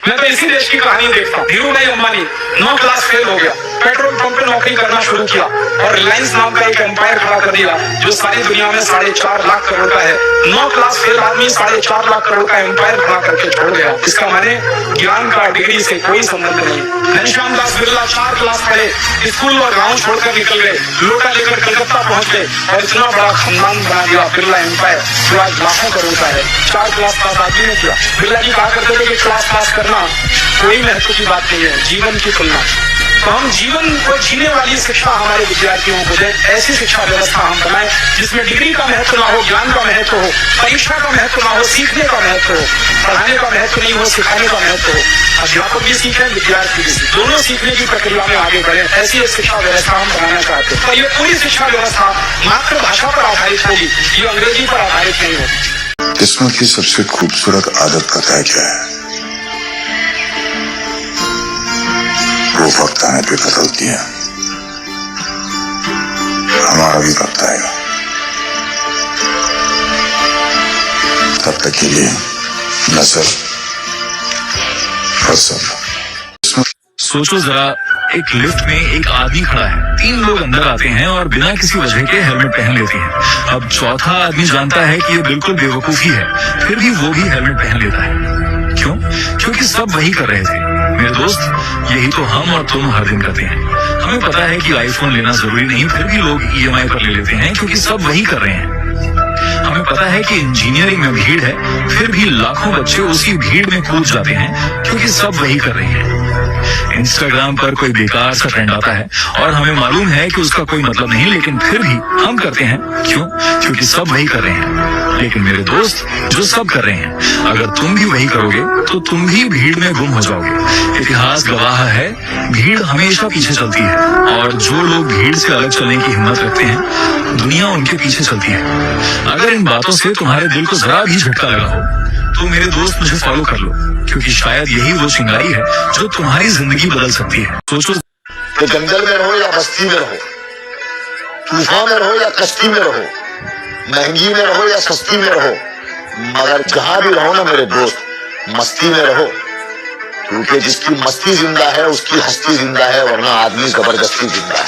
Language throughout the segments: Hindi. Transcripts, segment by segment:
मैं तो इसी देश की कहानी देखता हूँ। धीरूभाई अंबानी 9 क्लास फेल हो गया, पेट्रोल पंप पे नौकरी करना शुरू किया और रिलायंस नाम का एक एम्पायर खड़ा कर दिया जो सारी दुनिया में 4.5 लाख करोड़ का है। 9 क्लास फेल आदमी 4.5 लाख करोड़ का एम्पायर खड़ा करके छोड़ गया। इसका माने ज्ञान का डिग्री से कोई संबंध नहीं। घनश्याम दास बिरला 4 क्लास पढ़े, स्कूल और गाँव छोड़कर निकल गए, लोटा लेकर कलकत्ता पहुंच गए और इतना बड़ा खानदान बना दिया बिरला एम्पायर जो आज लाखों करोड़ का है। 4 क्लास पास आदमी ने किया। बिरला जी कहा करते थे कि क्लास पास करना कोई महत्व की बात नहीं है, जीवन की तुलना। तो हम जीवन को जीने वाली शिक्षा हमारे विद्यार्थियों को दें, ऐसी शिक्षा व्यवस्था हम बनाएं जिसमें डिग्री का महत्व ना हो, ज्ञान का महत्व हो, परीक्षा का महत्व ना हो, सीखने का महत्व हो, पढ़ाने का महत्व नहीं हो, सिखाने का महत्व हो। अध्यापक भी सीखें, विद्यार्थी भी सीखें, दोनों सीखने की प्रक्रिया में आगे बढ़े, ऐसी एक शिक्षा व्यवस्था हम बनाना चाहते हैं। तो ये पूरी शिक्षा व्यवस्था मातृभाषा पर आधारित होगी, ये अंग्रेजी पर आधारित नहीं होगी। किस्मत की सबसे खूबसूरत आदत पता है क्या है? वो वक्त आने पे बदलती है। हमारा भी वक्त आएगा, तब तक के लिए नजर और सब्र। सोचो जरा, एक लिफ्ट में एक आदमी खड़ा है, 3 लोग अंदर आते हैं और बिना किसी वजह के हेलमेट पहन लेते हैं। अब चौथा आदमी जानता है कि ये बिल्कुल बेवकूफी है, फिर भी वो भी हेलमेट पहन लेता है। क्यों? क्योंकि सब वही कर रहे थे। मेरे दोस्त, यही तो हम और तुम हर दिन करते हैं। हमें पता है कि आईफोन लेना जरूरी नहीं, फिर भी लोग EMI पर ले लेते हैं क्योंकि सब वही कर रहे हैं। हमें पता है कि इंजीनियरिंग में भीड़ है, फिर भी लाखों बच्चे उसी भीड़ में कूद जाते हैं क्योंकि सब वही कर रहे हैं। इंस्टाग्राम पर कोई बेकार सा ट्रेंड आता है और हमें मालूम है कि उसका कोई मतलब नहीं, लेकिन फिर भी हम करते हैं। क्यों? क्योंकि सब वही कर रहे हैं। लेकिन मेरे दोस्त, जो सब कर रहे हैं, अगर तुम भी वही करोगे तो तुम भी भीड़ में गुम हो जाओगे। इतिहास गवाह है, भीड़ हमेशा पीछे चलती है और जो लोग भीड़ से अलग चलने की हिम्मत रखते हैं, दुनिया उनके पीछे चलती है। अगर इन बातों से तुम्हारे दिल को जरा भी झटका लगा हो तो मेरे दोस्त मुझे फॉलो कर लो, क्योंकि शायद यही वो चिंगारी है जो तुम्हारी जिंदगी बदल सकती है। सोचो, तो जंगल में रहो या बस्ती में रहो, तूफान में रहो या कश्ती में रहो, महंगी में रहो या सस्ती में रहो, मगर जहां भी रहो ना मेरे दोस्त, मस्ती में रहो। क्योंकि जिसकी मस्ती जिंदा है उसकी हस्ती जिंदा है, वरना आदमी जबरदस्ती जिंदा है।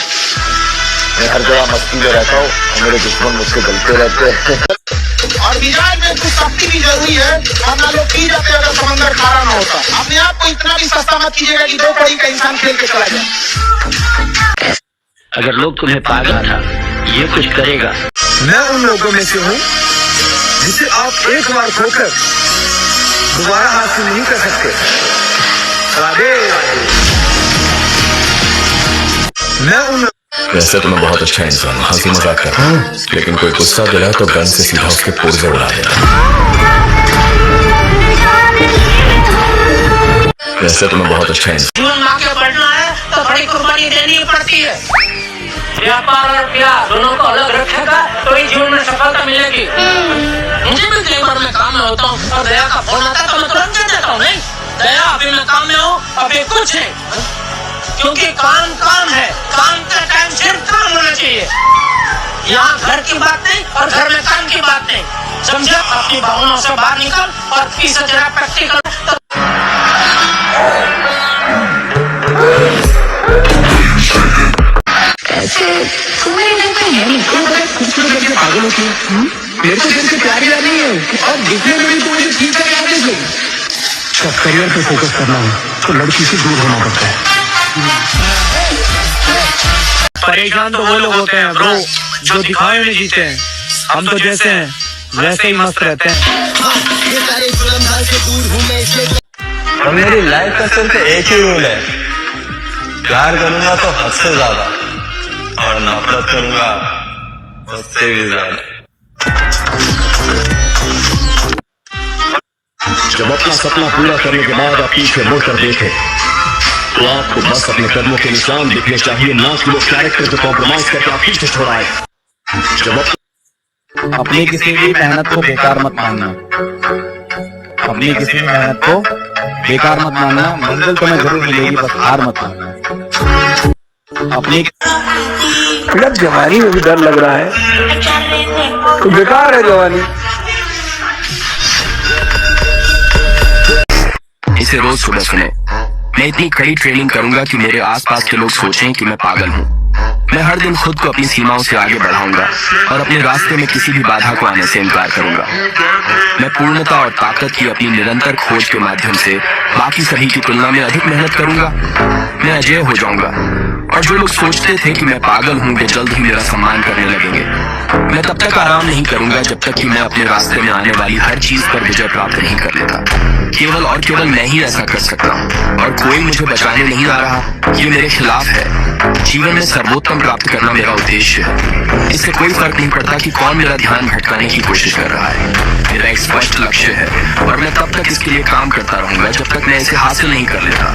मैं हर जगह मस्ती में रहता हूँ और मेरे दुश्मन मुझसे गलते रहते हैं। और मिजाज में कुछ सख्ती भी जरूरी है, वरना लोग पी जाते अगर समंदर खारा ना होता। अपने आप को इतना भी सस्ता मत कीजिएगा कि 2 कौड़ी का इंसान खेल के चला जाए। अगर लोग तुम्हें पागल था, ये कुछ करेगा। मैं उन लोगों में से हूँ जिसे आप एक बार खोकर दोबारा हासिल नहीं कर सकते। राधे राधे। मैं उन वैसे तो मैं बहुत अच्छा इंसान हूँ, हंसी मजाक करता हूँ, लेकिन कोई गुस्सा दिला तो गन से सीधा उसके पुर्जे उड़ा देता। वैसे तो मैं बहुत अच्छा इंसान। जीवन माँ के बढ़ना है तो बड़ी कुर्बानी देनी पड़ती है। व्यापार और प्यार दोनों को अलग रखेगा तो ही जीवन में सफलता मिलेगी। मुझे भी कई बार मैं काम में होता हूँ और दया का फोन आता है तो मैं तुरंत कह देता हूँ, नहीं दया अभी मैं काम में हूँ, अभी कुछ है, क्योंकि काम काम है, काम का टाइम सिर्फ काम होना चाहिए। यहाँ घर की बात नहीं और घर में काम की बात नहीं, समझा? अपनी भावनाओं से बाहर निकल और पीछे जरा प्रैक्टिकल। पागल होती है। मेरे को दिल से प्यार याद नहीं है और दिखने में भी तो मुझे ठीक है याद है। जब करियर पे फोकस करना हो तो लड़की से दूर होना पड़ता है। परेशान तो वो लोग होते हैं ब्रो जो दिखावे में जीते हैं। हम तो जैसे हैं वैसे ही मस्त रहते हैं। और मेरी लाइफ का सिर्फ एक ही रूल है, प्यार करूंगा तो हद से ज्यादा और नफरत करूंगा उससे भी ज्यादा। जब अपना सपना पूरा करने के बाद आप पीछे मुड़कर देखें तो आपको बस अपने कदमों के निशान दिखने चाहिए, ना कि वो कैरेक्टर को कॉम्प्रोमाइज करके आप पीछे छोड़ाए। जब अपनी किसी भी मेहनत को बेकार मत मानना, अपनी किसी भी मेहनत को बेकार मत मानना। मंजिल तुम्हें जरूर मिलेगी, बस हार मत मानना। अपनी जब जवानी में भी डर लग रहा है तो बेकार है जवानी। इसे रोज सुबह सुने। मैं इतनी कड़ी ट्रेनिंग करूंगा कि मेरे आसपास के लोग सोचें कि मैं पागल हूँ। मैं हर दिन खुद को अपनी सीमाओं से आगे बढ़ाऊंगा और अपने रास्ते में किसी भी बाधा को आने से इनकार करूंगा। मैं पूर्णता और ताकत की अपनी निरंतर खोज के माध्यम से बाकी सभी की तुलना में अधिक मेहनत करूंगा। मैं अजय हो जाऊंगा और जो लोग सोचते थे कि मैं पागल हूँ वे जल्द ही मेरा सम्मान करने लगेंगे। मैं तब तक आराम नहीं करूंगा जब तक कि मैं अपने रास्ते में आने वाली हर चीज पर विजय प्राप्त नहीं कर लेता। केवल और केवल मैं ही ऐसा कर सकता हूँ और कोई मुझे बचाने नहीं आ रहा। ये मेरे खिलाफ है। जीवन में सर्वोत्तम प्राप्त करना मेरा उद्देश्य है। इससे कोई फर्क नहीं पड़ता कि कौन मेरा ध्यान भटकाने की कोशिश कर रहा है। मेरा एक स्पष्ट लक्ष्य है और मैं तब तक इसके लिए काम करता रहूंगा जब तक मैं इसे हासिल नहीं कर लेता।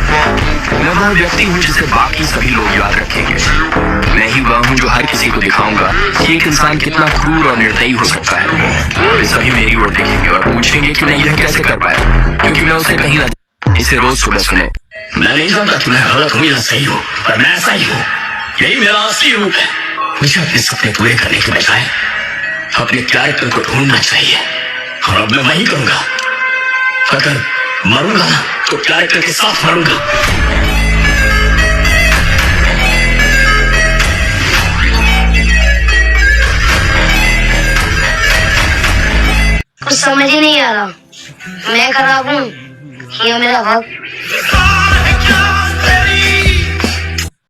मैं वह व्यक्ति हूँ जिसे बाकी सभी लोग याद रखेंगे। मैं ही वह हूँ जो हर किसी को दिखाऊंगा कि एक इंसान कितना क्रूर और निर्दयी हो सकता है। वे सभी मेरी ओर देखेंगे और पूछेंगे कि मैं यह कैसे कर पाया, क्योंकि मैं उसे कहीं ना। इसे रोज सुबह सुने। मैं नहीं जानता कि मैं गलत हूँ या सही हूँ, पर मैं ऐसा ही हूँ। यही मेरा असली रूप है। मुझे अपने सपने पूरे करने के बजाय अपने कैरेक्टर को ढूंढना चाहिए और अब मैं वही करूंगा। अगर मरूंगा ना तो कैरेक्टर के साथ मरूंगा। कुछ समझ ही नहीं आ रहा। मैं खराब हूँ या मेरा वक्त।